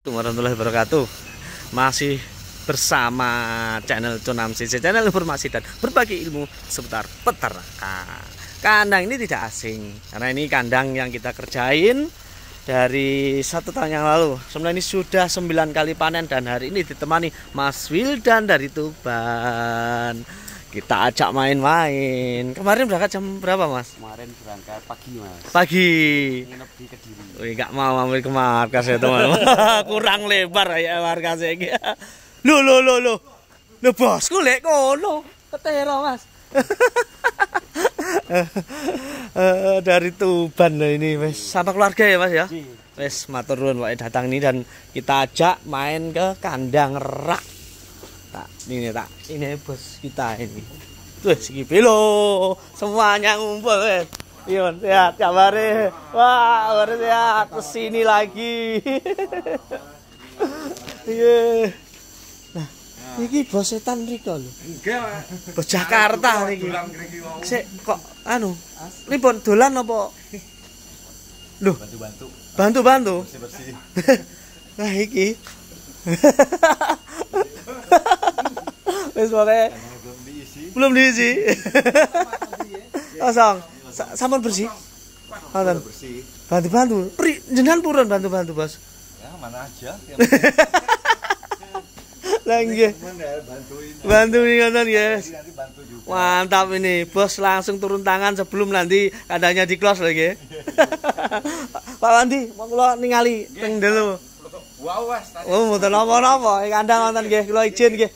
Warahmatullahi wabarakatuh. Masih bersama channel Conam CC, channel informasi dan berbagi ilmu seputar peternakan. Kandang ini tidak asing karena ini kandang yang kita kerjain dari 1 tahun yang lalu. Sebenarnya ini sudah 9 kali panen dan hari ini ditemani Mas Wildan dari Tuban. Kita ajak main-main. Kemarin berangkat jam berapa, Mas? Kemarin berangkat pagi, Mas. Pagi. Nginep di Kediri. Wih, nggak mau mampir ke markas ya, teman-teman. Kurang lebar ya markas iki. Loh, bosku lek kono. Ketero, Mas. Dari Tuban ini, Mas. Sama keluarga ya, Mas ya? Wes matur nuwun wae datang ini dan kita ajak main ke kandang rak. Ini bos kita ini. Tuh segi pilo, semuanya ngumpul, wes. Iya, sehat kabare. Wah, baru sehat. Kesini lagi. Iya. Nah, iki bos setan riko lho. Enggak, Bos Jakarta niki. Sik kok anu, pripun dolan apa? Loh, bantu-bantu. bersih-bersih. Nah, iki. Wes pokoknya belum diisi. Kosong. Sampun bersih. Ngoten. Bersih. Bantu-bantu. Jenengan purun bantu-bantu, Bos. Ya, mana aja. Lah nggih. Bantuin. Bantu ngoten, guys. Nanti bantu juga. Mantap ini. Bos langsung turun tangan sebelum nanti adanya di close lagi. Pak Wandi, mau kula ningali teng delu. Wow, Mas. Oh, mboten napa-napa. Kandang wonten nggih, kula izin nggih.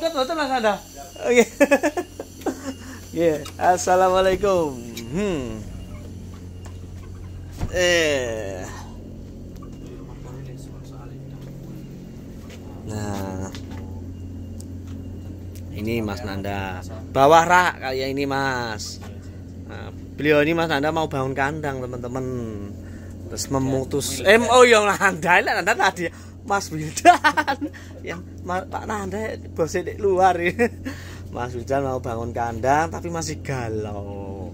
Ikut mboten Mas Anda. Oke. Nggih, assalamualaikum. Nah. Ini Mas Nanda. Bawah rak kayak ini, Mas. Nah, beliau ini Mas Nanda mau bangun kandang, teman-teman. Terus memutus oh yang Nanda tadi Mas Wildan yang Pak Nanda bosnya di luar ya. Mas Wildan mau bangun kandang tapi masih galau.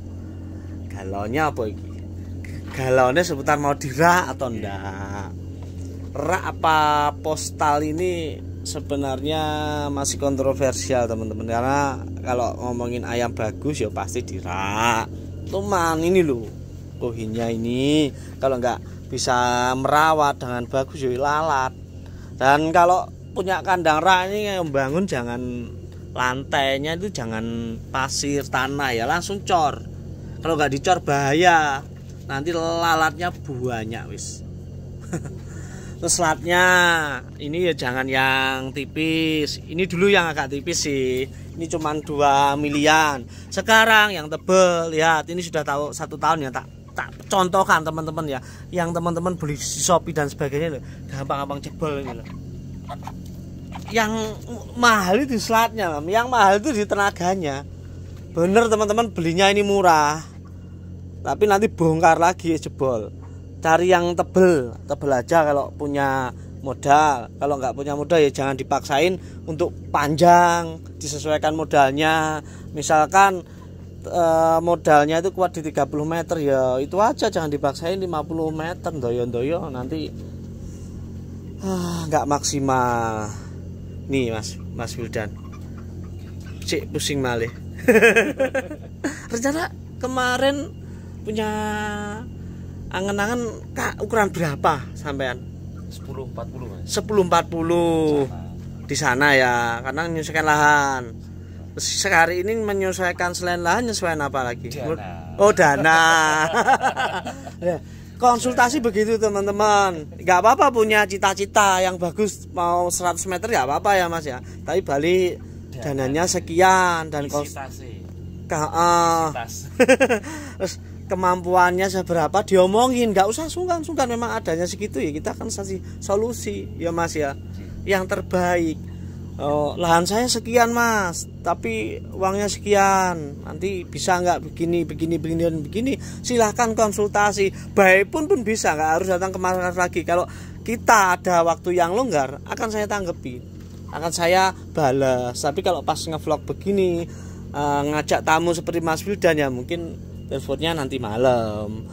Galaunya apa ini? Galaunya seputar mau dirak atau enggak. Rak apa postal ini sebenarnya masih kontroversial, teman-teman, karena kalau ngomongin ayam bagus ya pasti dirak. Cuman ini loh, kohinnya ini kalau nggak bisa merawat dengan bagus ya lalat. Dan kalau punya kandang rak ini membangun jangan lantainya itu jangan pasir tanah ya, langsung cor. Kalau nggak dicor bahaya, nanti lalatnya banyak wis. Terus latnya ini ya jangan yang tipis. Ini dulu yang agak tipis sih. Ini cuma 2 milian. Sekarang yang tebel, lihat ini sudah tahu 1 tahun ya, tak contohkan teman-teman ya. Yang teman-teman beli di Shopee dan sebagainya loh, gampang-gampang jebol ini loh. Yang mahal itu slatnya, yang mahal itu di tenaganya. Bener teman-teman, belinya ini murah, tapi nanti bongkar lagi jebol. Cari yang tebel aja kalau punya modal. Kalau nggak punya modal ya jangan dipaksain untuk panjang, disesuaikan modalnya. Misalkan modalnya itu kuat di 30 meter ya itu aja, jangan dipaksain 50 meter doyo-doyo nanti nggak maksimal. Nih Mas Wildan cik pusing malih. Rencana kemarin punya angen-angen ukuran berapa sampean? 10-40, Mas. 10-40 di sana ya, karena menyesuaikan lahan. Terus sekali ini menyesuaikan selain lahan, menyesuaikan apa lagi? Dana. Oh, dana. Konsultasi begitu teman-teman. Nggak apa-apa punya cita-cita yang bagus, mau 100 meter ya apa-apa ya Mas ya. Tapi balik dananya sekian dan terus kemampuannya seberapa diomongin, nggak usah sungkan-sungkan, memang adanya segitu ya kita kan kasih solusi ya Mas ya, yang terbaik. Lahan saya sekian Mas, tapi uangnya sekian, nanti bisa nggak begini, silahkan konsultasi. Baik pun bisa, nggak harus datang ke markas lagi. Kalau kita ada waktu yang longgar akan saya tanggapi, akan saya balas. Tapi kalau pas ngevlog begini ngajak tamu seperti Mas Wildan ya mungkin teleponnya nanti malam.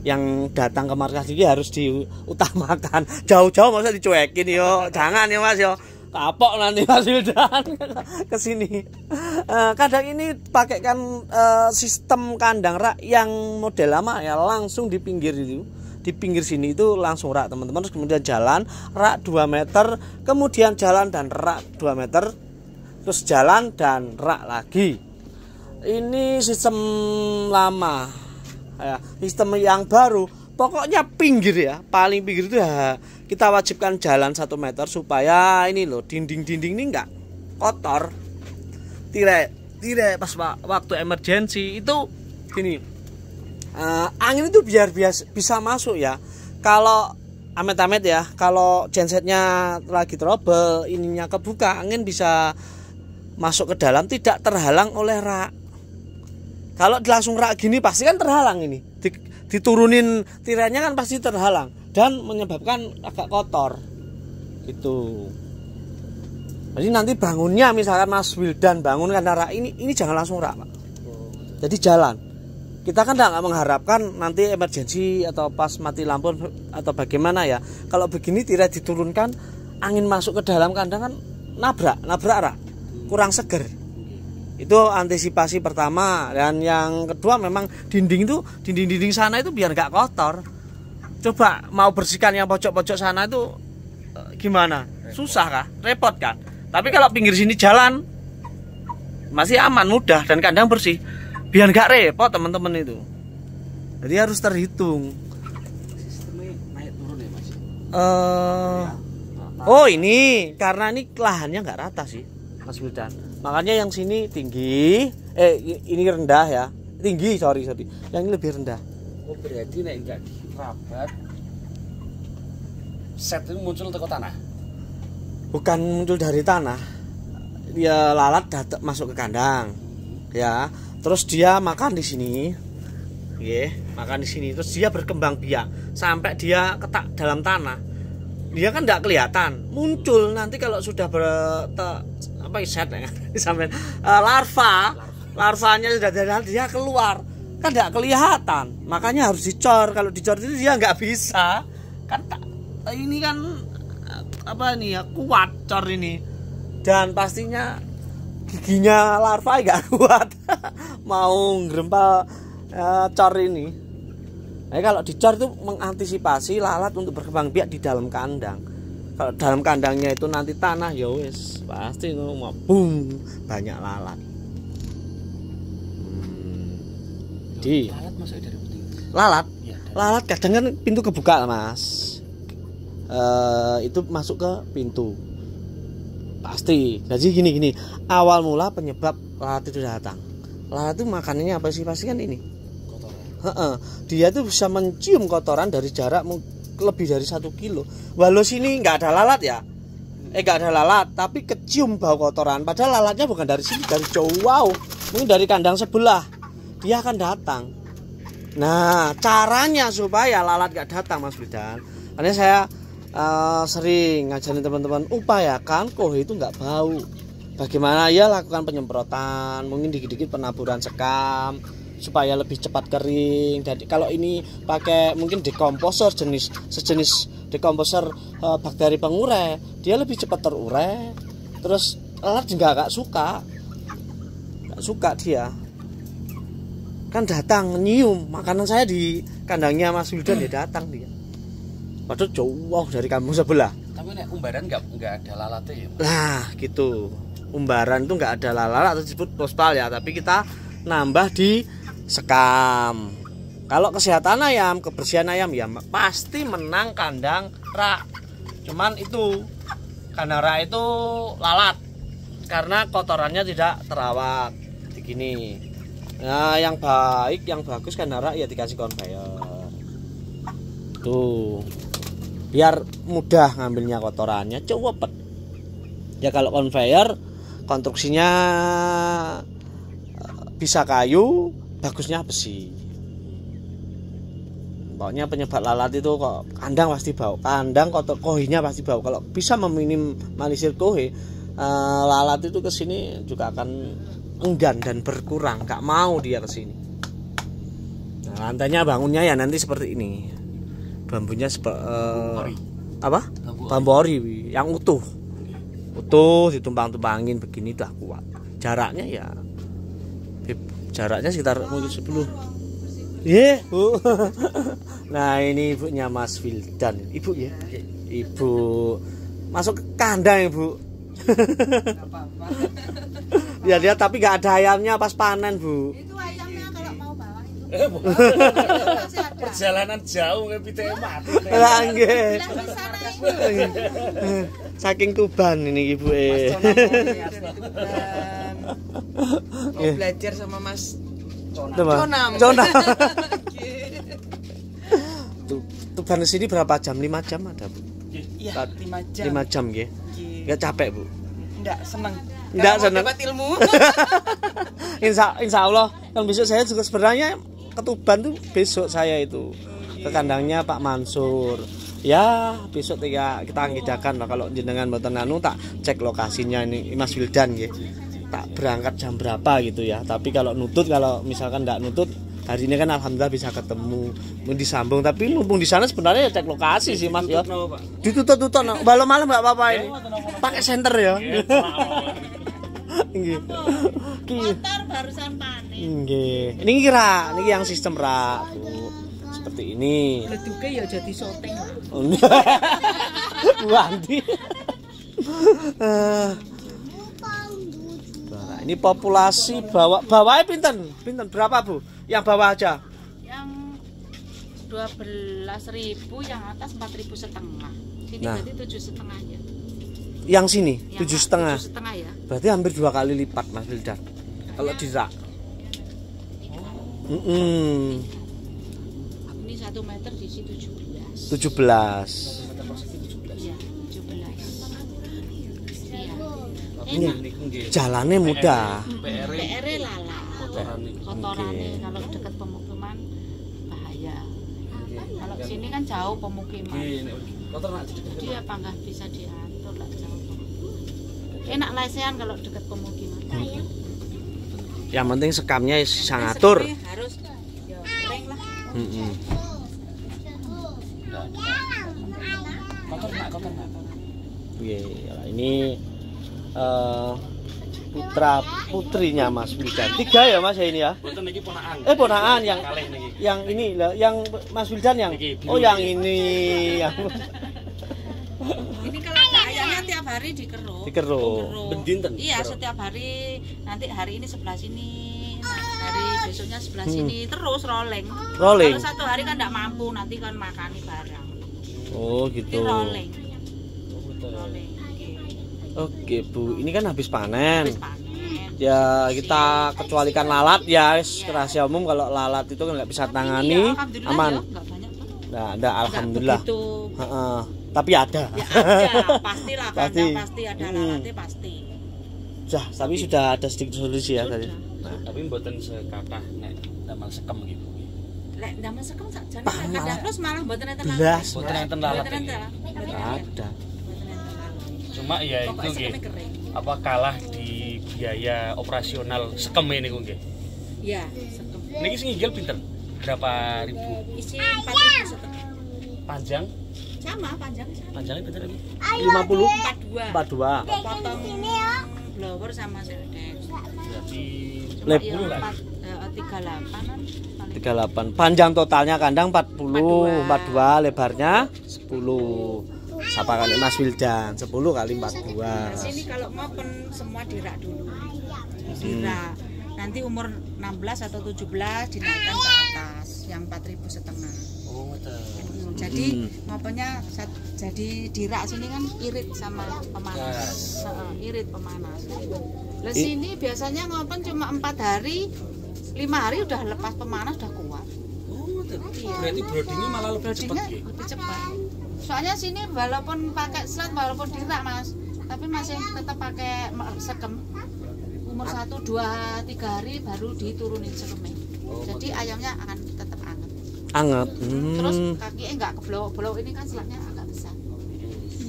yang datang ke markas ini harus diutamakan. Jauh-jauh masa dicuekin yo. Jangan ya Mas yo. Kapok nanti Mas Wildan ke sini. Kadang ini pakaikan sistem kandang rak yang model lama ya, langsung di pinggir itu. Di pinggir sini itu langsung rak teman-teman, terus kemudian jalan rak 2 meter, kemudian jalan dan rak 2 meter, terus jalan dan rak lagi. Ini sistem lama ya. Sistem yang baru pokoknya pinggir ya, paling pinggir itu ya kita wajibkan jalan 1 meter supaya ini loh dinding-dinding ini enggak kotor. Tirai pas waktu emergency itu gini, angin itu biar bisa masuk ya. Kalau amit-amit ya, kalau gensetnya lagi trouble, ininya kebuka, angin bisa masuk ke dalam, tidak terhalang oleh rak. Kalau langsung rak gini pasti kan terhalang ini. Diturunin tirainya kan pasti terhalang dan menyebabkan agak kotor. Gitu. Jadi nanti bangunnya misalkan Mas Wildan bangun karena rak ini jangan langsung rak, Pak. Jadi jalan. Kita kan nggak mengharapkan nanti emergensi atau pas mati lampu atau bagaimana ya. Kalau begini tidak diturunkan, angin masuk ke dalam kandang kan nabrak rak, kurang seger. Itu antisipasi pertama. Dan yang kedua memang dinding sana itu biar nggak kotor. Coba mau bersihkan yang pojok-pojok sana itu gimana? Susah kah? Repot kan? Tapi kalau pinggir sini jalan masih aman, mudah dan kandang bersih. Biar nggak repot teman-teman itu. Jadi harus terhitung. Sistemnya naik turun ya Mas? Oh ini karena ini lahannya nggak rata sih Mas Wildan. Makanya yang sini tinggi, ini rendah ya. Tinggi, sorry. Yang ini lebih rendah. Oh berarti nek enggak dirabat, set itu muncul ke tanah? Bukan muncul dari tanah. Dia lalat masuk ke kandang. Ya. Terus dia makan di sini, makan di sini. Terus dia berkembang biak sampai dia ketak dalam tanah. Dia kan tidak kelihatan, muncul nanti kalau sudah sampai larvanya sudah dia keluar, kan tidak kelihatan. Makanya harus dicor. Kalau dicor itu dia nggak bisa, kan ini kan kuat cor ini, dan pastinya giginya larva nggak kuat mau ngerempal cor ini. Nah, kalau dicor itu mengantisipasi lalat untuk berkembang biak di dalam kandang. Kalau dalam kandangnya itu nanti tanah ya wis pasti mau boom banyak lalat. Di Lalat masuk dari putih. Lalat, Ya, lalat kadang kan pintu kebuka Mas. Itu masuk ke pintu. Pasti. Jadi gini, awal mula penyebab lalat itu datang. Lalat itu makanannya apa sih? Pasti kan ini. Kotoran. Dia tuh bisa mencium kotoran dari jarak lebih dari 1 kilo. Walau sini nggak ada lalat ya, nggak ada lalat, tapi kecium bau kotoran. Padahal lalatnya bukan dari sini, dari jauh, mungkin dari kandang sebelah. Dia akan datang. Nah, caranya supaya lalat nggak datang Mas Wildan, karena saya sering ngajarin teman-teman upayakan kohe itu nggak bau. Bagaimana ya, lakukan penyemprotan, mungkin dikit-dikit penaburan sekam supaya lebih cepat kering. Jadi kalau ini pakai mungkin dekomposer sejenis dekomposer bakteri pengurai, dia lebih cepat terurai. Terus lalat juga nggak suka dia. Kan datang nyium makanan saya di kandangnya Mas Wildan, dia datang dia. Padahal jauh dari kampung sebelah. Tapi nek umbaran nggak ada lalatnya ya? Nah gitu, umbaran itu nggak ada lalat atau disebut pospal ya, tapi kita nambah di sekam. Kalau kesehatan ayam, kebersihan ayam ya pasti menang kandang rak. Cuman itu kandang rak itu lalat karena kotorannya tidak terawat. Begini. Nah yang baik, yang bagus kandang rak ya dikasih conveyor. Tuh. Biar mudah ngambilnya kotorannya, cepet. Ya kalau conveyor konstruksinya bisa kayu, bagusnya besi. Pokoknya penyebab lalat itu kok kandang pasti bau, kandang kotor, kohenya pasti bau. Kalau bisa meminimalisir kohe, lalat itu kesini juga akan enggan dan berkurang, nggak mau dia kesini. Nah, lantainya bangunnya ya nanti seperti ini. Bambunya apa? Bambu ori yang utuh. Utuh ditumpang-tumpangin begini dah kuat. Jaraknya ya sekitar mungkin 10. Yeah, Bu. Nah, ini ibunya Mas Wildan. Ibu ya. Ibu masuk ke kandang, Ibu. Ya dia tapi nggak ada ayamnya pas panen, Bu. Itu ayamnya kalau mau bawa itu. Masih ada. Perjalanan jauh nggak bisa mati. Lah nggih. Lah di sana itu. Saking Tuban ini Ibu Mau belajar sama Mas Conam. Tuban di sini berapa jam? 5 jam ada, Bu? Iya, 5 jam. 5 jam nggih. Enggak capek, Bu? Enggak, seneng. Enggak Kalau mau seneng. dapat ilmu. Insya Allah kan besok saya juga sebenarnya ke Tuban tuh besok saya itu ke kandangnya Pak Mansur. Ya besok kita anggidakan lah kalau jenengan mboten anu tak cek lokasinya ini Mas Wildan nggih. Tak berangkat jam berapa gitu ya. Tapi kalau nutut kalau misalkan enggak nutut hari ini kan alhamdulillah bisa ketemu mau disambung tapi mumpung di sana sebenarnya ya cek lokasi sih Mas ya. Ditutut-tutut malam-malam enggak apa-apa ini. Pakai senter ya. Nggih. Motor barusan panen. Nggih. Ini kira niki yang sistem rak, Bu. Seperti ini. Leduke ya jadi syuting. Wanti. Nah, ini populasi bawahnya pinten berapa, Bu? Yang bawah aja. Yang 12.000, yang atas 4.500. Sini Nah. berarti 7,5 ya. Yang sini Yang 7,5. 7,5 ya. Berarti hampir 2 kali lipat Mas Wildan. Kalau di rak. Ini 1 meter di sini 17. 17. Iya, 17. Iya. Ini Enak. jalannya mudah. PR lala. Kotorannya kalau dekat pemukiman bahaya. Kalau sini kan jauh pemukiman. Jadi apa nggak bisa diatur lah jauh. Enak lesehan kalau dekat pemukiman. Yang penting sekamnya sangatur. Harus ya kering lah. Ini putra putrinya Mas Wildan. 3 ya Mas ya ini ya. Boten niki ponakan. Ponakan yang Kalih niki. yang ini lah, yang Mas Wildan yang oh yang ini yang Ini kalau nggak ayamnya tiap hari dikeruk. dikeruk. Bendinten. Iya, setiap hari. Nanti hari ini sebelah sini, hari besoknya sebelah sini, terus rolling. Rolling. Kalau 1 hari kan nggak mampu, nanti kan makani barang. Oh Ini gitu. rolling. Rolling. Oke Bu, ini kan habis panen. Habis panen. Ya kita kecualikan lalat ya, rahasia umum kalau lalat itu kan nggak bisa tangani, Alhamdulillah aman. ya, nggak banyak banget. Nah, ada alhamdulillah. Nggak begitu. Heeh. Tapi ada. Ya ada, pastilah Pasti. kandang pasti ada lalatnya pasti. Tapi sudah ada sedikit solusi ya tadi. Sudah. Tapi mboten sekathah nek damel sekem gitu. Lek ndamel sekem sakjane kadang terus malah mboten enten Belas. Mboten enten lalat. Mboten enten. Ada. Cuma ya itu Pokoknya nggih. sekemnya kering. Apa kalah di biaya operasional sekem niku nggih. Iya, sekem. Niki sing inggil pinten? Berapa ribu? Isi 4.500. Panjang? Sama panjangnya sama. Panjangnya pinten lagi? 50 42. 42. Potong blower sama seldex. Berarti Lep. 40 lah. 38-an paling. 38. Panjang totalnya kandang 40, 42, 42. lebarnya 10. Siapa kali Mas Wildan? 10 kali 42. Nah, sini kalau ngopen semua dirak dulu. Dirak. Nanti umur 16 atau 17 dinaikkan ke atas yang 4.500. Oh, betul. Jadi ngopennya jadi dirak sini kan irit sama pemanas. Irit pemanas. Lah sini biasanya ngopen cuma 4 hari, 5 hari udah lepas pemanas udah kuat. Oh, betul. Berarti broodingnya malah lebih cepat Broodingnya nggih. lebih cepat. Soalnya sini walaupun pakai selat walaupun dirak Mas, tapi masih tetap pakai sekem. Umur 1, 2, 3 hari baru diturunin sekemnya. Jadi ayamnya akan tetap anget. Anget. Terus kakinya enggak keblok-blok, ini kan selatnya agak besar.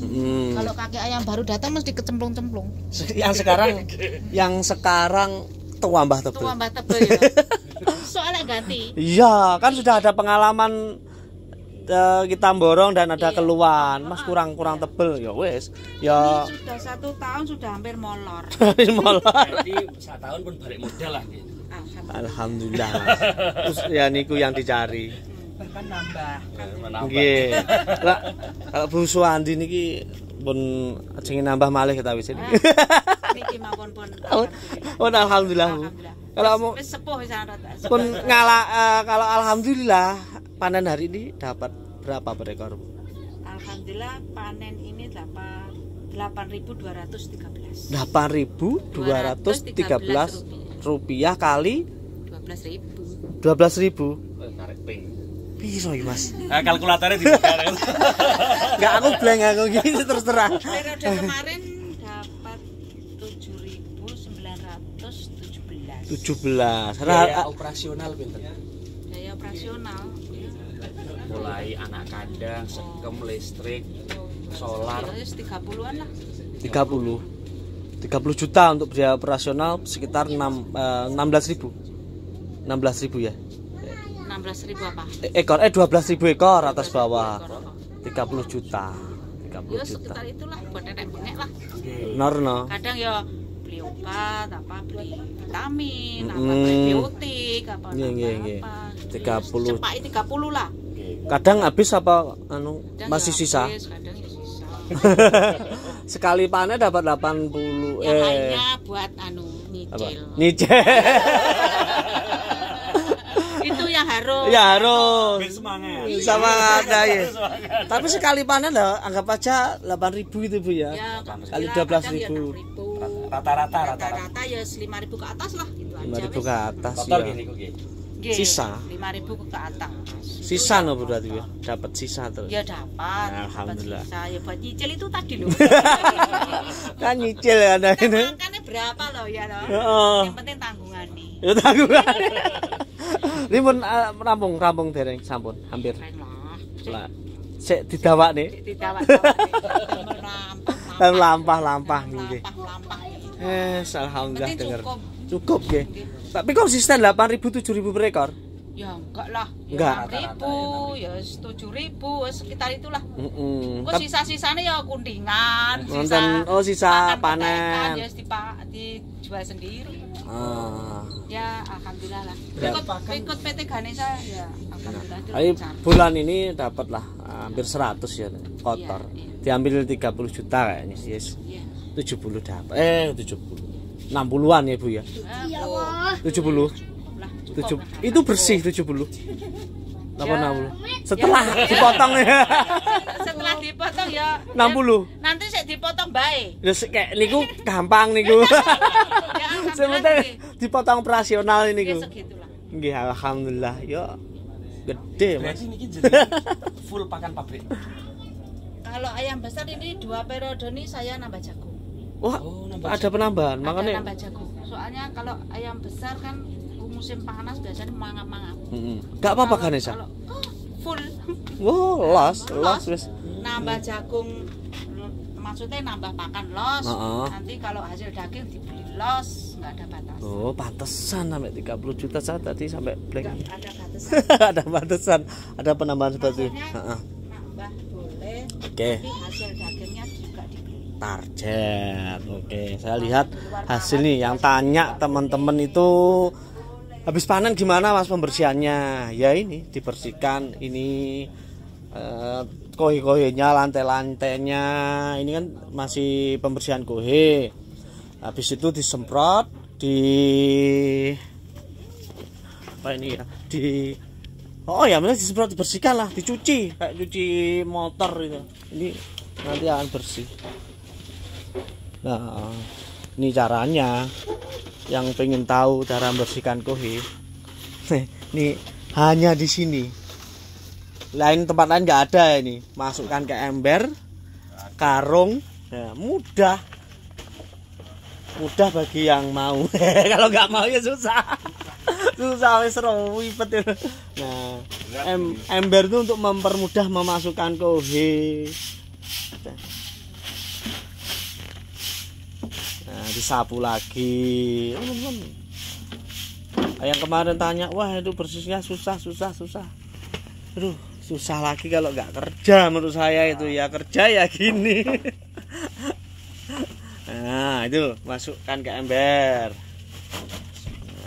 Hmm. Kalau kaki ayam baru datang mesti kecemplung-cemplung. Yang sekarang tambah Itu tebel. tambah tebel ya. soalnya ganti. Iya, kan sudah ada pengalaman kita borong dan ada keluhan. Mas kurang tebel ya wes. Ya Ini sudah 1 tahun sudah hampir molor. molor. Jadi 1 tahun pun balik modal lah gitu. Alhamdulillah. Terus ya niku yang dicari. Bahkan nambah. Nggih. Lah kalau Bu Suwandi niki pun ingin nambah malih kita wis niki. Niki mawon pun. Oh alhamdulillah Bu. Kalau mau wis sepuh wis ana. pun kalau alhamdulillah panen hari ini dapat berapa per ekor Bu? Alhamdulillah panen ini 8.213. 8.213 rupiah kali 12.000. 12.000. Tarik ping. Piro iki Mas? Kalkulatornya dibuka. Enggak aku blank aku gini terus terang. Periode kemarin dapat 7.917. 17. Biaya operasional pinten? Biaya operasional. Mulai anak kandang, sekem, listrik, solar. Ya, 30-an lah. 30 juta untuk biaya operasional sekitar 16.000 ya 16.000 apa? ekor 12.000 ekor atas bawah 30 juta Ya sekitar itulah buat nenek-nenek lah. bener no Kadang ya beli obat apa, beli vitamin apa, prebiotik apa, Nggih. apa. 30. Cepai 30 lah. kadang habis apa Kadang masih ya sisa habis, kadang ya sisa. sekali panen dapat 80 Yang lainnya buat apa? nyicil. Nyicil. Itu yang harus. Ya harus Semangat. sama ada ya. Tapi sekali panen lah anggap aja 8.000 itu Bu ya. Ya, Kali kadang 12.000. ya 6.000. Rata-rata. Ya 5.000 ke atas lah gitu aja. 5.000 ke atas Total ya. gini kok nggih. Nggih, Sisa. 5.000 ke atas. Sisa no berarti ya. Dapat sisa terus. Ya dapat. Alhamdulillah. Dapat sisa. Ya buat nyicil itu tadi loh. Kan nyicil ya Anda ini. Makannya berapa loh ya loh. Heeh. Yang penting tanggungan nih. Ya tanggungan. Ini pun rampung dereng sampun hampir. Keren lah. Lah sik didawak nih. Tidak Lampah nggih. Lampah. Alhamdulillah Penting denger. cukup. Cukup nggih. Tapi konsisten 8.000 7.000 per ekor. Ya enggak lah. Enggak. 6.000, ya 7.000, sekitar itulah. Heeh. Kok sisa-sisanya ya kundingan, Wonten sisa makan panen. ketekan, ya dijual sendiri. Ah. Ya alhamdulillah lah. Ya. Ikut PT Ganesha ya alhamdulillah. Tapi bulan ini dapat lah hampir 100 ya kotor. Iya. Diambil 30 juta kayaknya. Yes. Iya. 70 dapat. 70. 60-an ya Bu ya. Ya Allah. 70. Lah, 7 cukup. itu bersih 70. Napa Ya. 60? Setelah dipotong ya. Setelah dipotong ya 60. nanti saya dipotong baik. Ya kayak niku gampang niku. Ya Sebentar alhamdulillah. dipotong operasional ini Ya niku. segitulah. Nggih alhamdulillah. Yo gede Mas. Berarti niki jadi full pakan pabrik. Kalau ayam besar ini 2 periode ini saya nambah jagung. Wah, ada penambahan. Ada Makanya nambah jagung. Soalnya kalau ayam besar kan musim panas biasanya mangap-mangap. Enggak apa-apa Ganesha. Kalau full Wow, los wis. nambah jagung, maksudnya nambah pakan los. Heeh. Nanti kalau hasil daging dibeli los, nggak ada batas. Oh, pantesan sampai 30 juta saya tadi sampai blank. Ada batasan. Ada pantesan, ada penambahan seperti itu. Maksudnya Heeh. nambah boleh, Oke. tapi hasil dagingnya juga dibeli. Target. Oke, saya lihat hasil nih yang tanya teman-teman itu habis panen gimana Mas pembersihannya? Ya ini dibersihkan ini kohe-kohenya, lantai-lantainya. Ini kan masih pembersihan kohe. Habis itu disemprot di apa ini ya? Oh ya, memang disemprot dibersihkan lah, dicuci kayak cuci motor itu. Ini nanti akan bersih. Nah, ini caranya. Yang pengen tahu cara membersihkan kohe, ini hanya di sini. Lain tempat lain nggak ada ini. Masukkan ke ember, karung, ya, mudah bagi yang mau. Kalau nggak mau ya susah. Susah wis ribet. Nah, ember itu untuk mempermudah memasukkan kohe. Nah, disapu lagi. Yang kemarin tanya, wah itu bersihnya susah. Aduh, susah lagi kalau nggak kerja menurut saya itu ya, kerja ya gini. Nah, itu masukkan ke ember.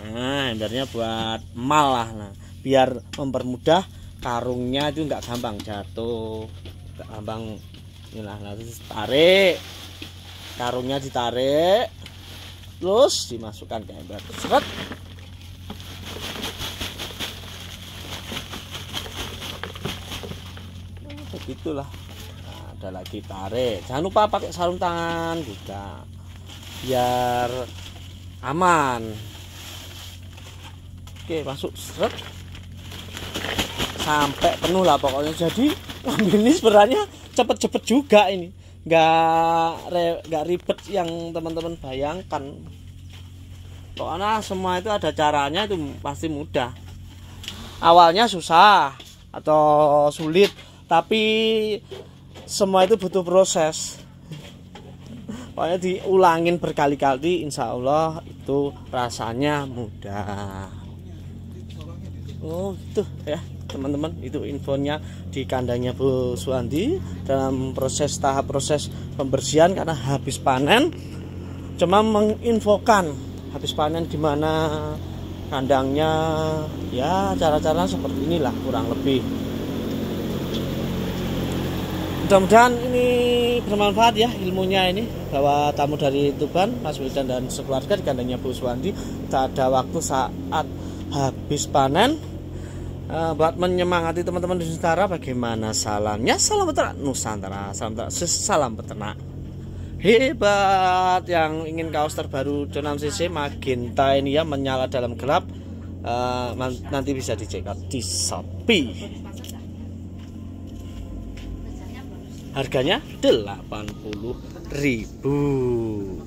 Nah, embernya buat emal lah. Nah, biar mempermudah karungnya itu nggak gampang jatuh, nggak gampang inilah. Nah, terus tarik. Karungnya ditarik. Terus dimasukkan ke ember. Seret. Begitulah. Nah, ada lagi tarik. Jangan lupa pakai sarung tangan juga biar aman. Oke, masuk seret sampai penuh lah pokoknya. Jadi ini sebenarnya cepet-cepet juga ini, nggak ribet yang teman-teman bayangkan. Pokoknya semua itu ada caranya, itu pasti mudah. Awalnya susah atau sulit, tapi semua itu butuh proses. Pokoknya diulangin berkali-kali, insya Allah itu rasanya mudah. Oh gitu ya teman-teman, itu infonya di kandangnya Bu Suwandi dalam tahap proses pembersihan karena habis panen. Cuma menginfokan habis panen gimana kandangnya, ya cara-cara seperti inilah kurang lebih. Mudah-mudahan ini bermanfaat ya ilmunya ini, bahwa tamu dari Tuban, Mas Wildan dan sekeluarga di kandangnya Bu Suwandi tak ada waktu saat habis panen. Buat menyemangati teman-teman di Nusantara, bagaimana salamnya? Salam peternak Nusantara, salam peternak hebat. Yang ingin kaos terbaru John CC Magenta ini ya, menyala dalam gelap, nanti bisa dicek di Shopee. Harganya 80.000.